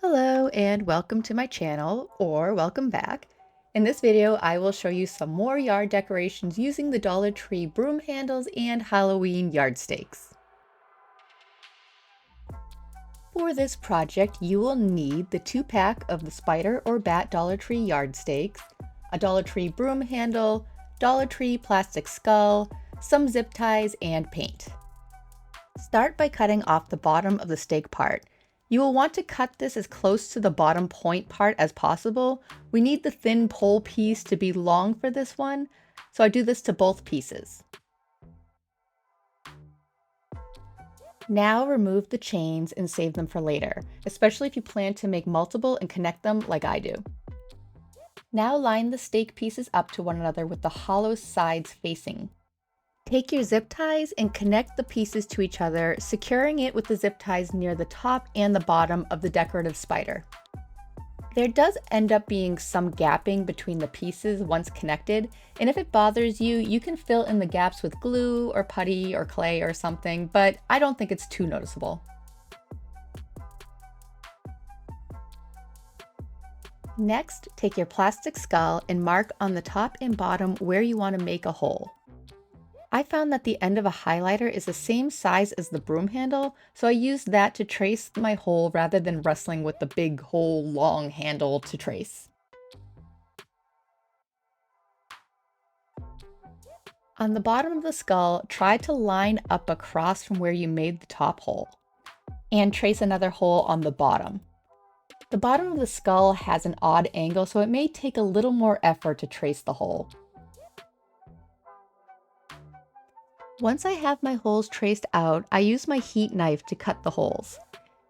Hello and welcome to my channel, or welcome back. In this video, I will show you some more yard decorations using the Dollar Tree broom handles and Halloween yard stakes. For this project, you will need the 2-pack of the spider or bat Dollar Tree yard stakes, a Dollar Tree broom handle, Dollar Tree plastic skull, some zip ties, and paint. Start by cutting off the bottom of the stake part. You will want to cut this as close to the bottom point part as possible. We need the thin pole piece to be long for this one, so I do this to both pieces. Now remove the chains and save them for later, especially if you plan to make multiple and connect them like I do. Now line the stake pieces up to one another with the hollow sides facing. Take your zip ties and connect the pieces to each other, securing it with the zip ties near the top and the bottom of the decorative spider. There does end up being some gapping between the pieces once connected, and if it bothers you, you can fill in the gaps with glue or putty or clay or something, but I don't think it's too noticeable. Next, take your plastic skull and mark on the top and bottom where you want to make a hole. I found that the end of a highlighter is the same size as the broom handle, so I used that to trace my hole rather than wrestling with the big whole long handle to trace. On the bottom of the skull, try to line up across from where you made the top hole, and trace another hole on the bottom. The bottom of the skull has an odd angle, so it may take a little more effort to trace the hole. Once I have my holes traced out, I use my heat knife to cut the holes.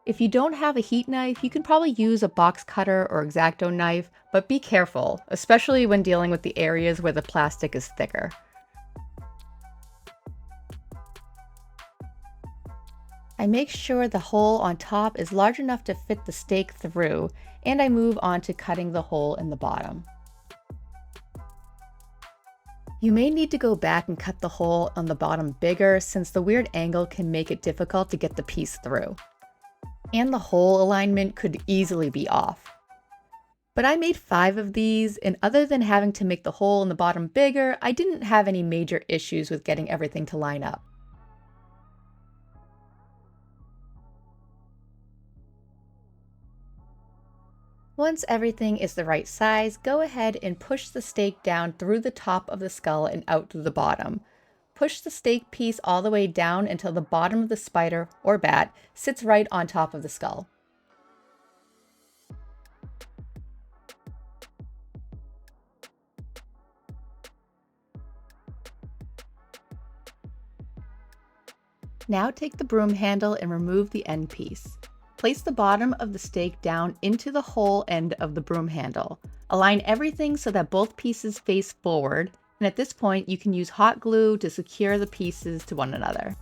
If you don't have a heat knife, you can probably use a box cutter or X-Acto knife, but be careful, especially when dealing with the areas where the plastic is thicker. I make sure the hole on top is large enough to fit the stake through, and I move on to cutting the hole in the bottom. You may need to go back and cut the hole on the bottom bigger, since the weird angle can make it difficult to get the piece through. And the hole alignment could easily be off. But I made 5 of these, and other than having to make the hole in the bottom bigger, I didn't have any major issues with getting everything to line up. Once everything is the right size, go ahead and push the stake down through the top of the skull and out through the bottom. Push the stake piece all the way down until the bottom of the spider or bat sits right on top of the skull. Now take the broom handle and remove the end piece. Place the bottom of the stake down into the whole end of the broom handle. Align everything so that both pieces face forward, and at this point you can use hot glue to secure the pieces to one another.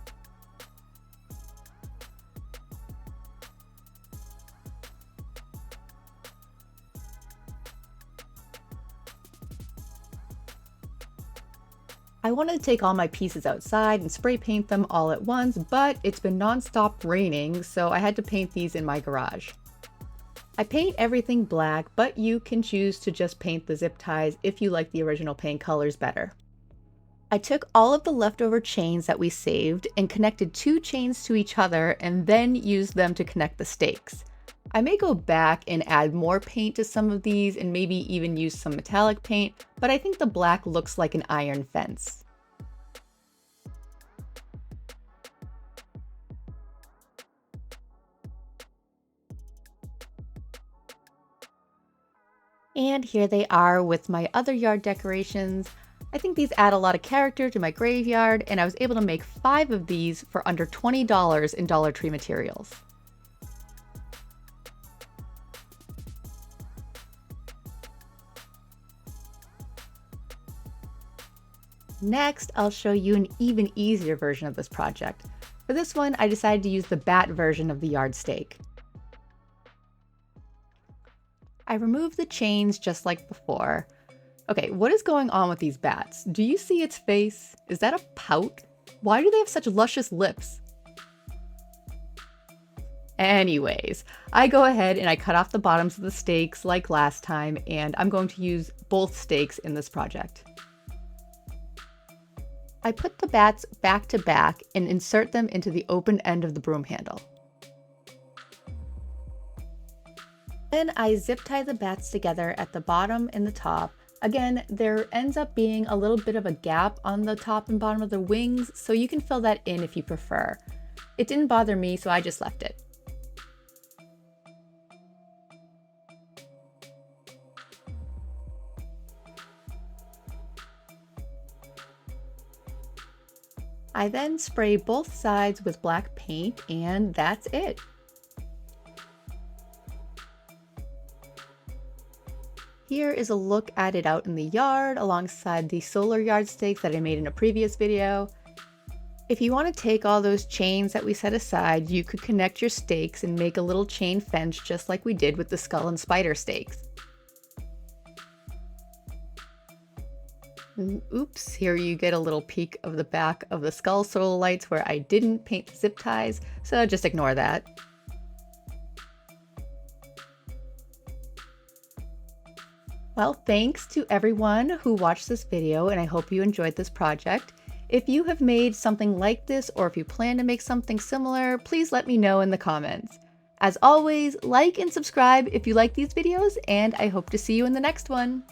I wanted to take all my pieces outside and spray paint them all at once, but it's been non-stop raining, so I had to paint these in my garage. I paint everything black, but you can choose to just paint the zip ties if you like the original paint colors better. I took all of the leftover chains that we saved and connected 2 chains to each other and then used them to connect the stakes. I may go back and add more paint to some of these and maybe even use some metallic paint, but I think the black looks like an iron fence. And here they are with my other yard decorations. I think these add a lot of character to my graveyard, and I was able to make 5 of these for under $20 in Dollar Tree materials. Next, I'll show you an even easier version of this project. For this one, I decided to use the bat version of the yard stake. I removed the chains just like before. Okay, what is going on with these bats? Do you see its face? Is that a pout? Why do they have such luscious lips? Anyways, I go ahead and I cut off the bottoms of the stakes like last time, and I'm going to use both stakes in this project. I put the bats back to back and insert them into the open end of the broom handle. Then I zip tie the bats together at the bottom and the top. Again, there ends up being a little bit of a gap on the top and bottom of the wings, so you can fill that in if you prefer. It didn't bother me, so I just left it. I then spray both sides with black paint, and that's it. Here is a look at it out in the yard alongside the solar yard stakes that I made in a previous video. If you want to take all those chains that we set aside, you could connect your stakes and make a little chain fence just like we did with the skull and spider stakes. Oops, here you get a little peek of the back of the skull solar lights where I didn't paint the zip ties, so just ignore that. Well, thanks to everyone who watched this video, and I hope you enjoyed this project. If you have made something like this, or if you plan to make something similar, please let me know in the comments. As always, like and subscribe if you like these videos, and I hope to see you in the next one.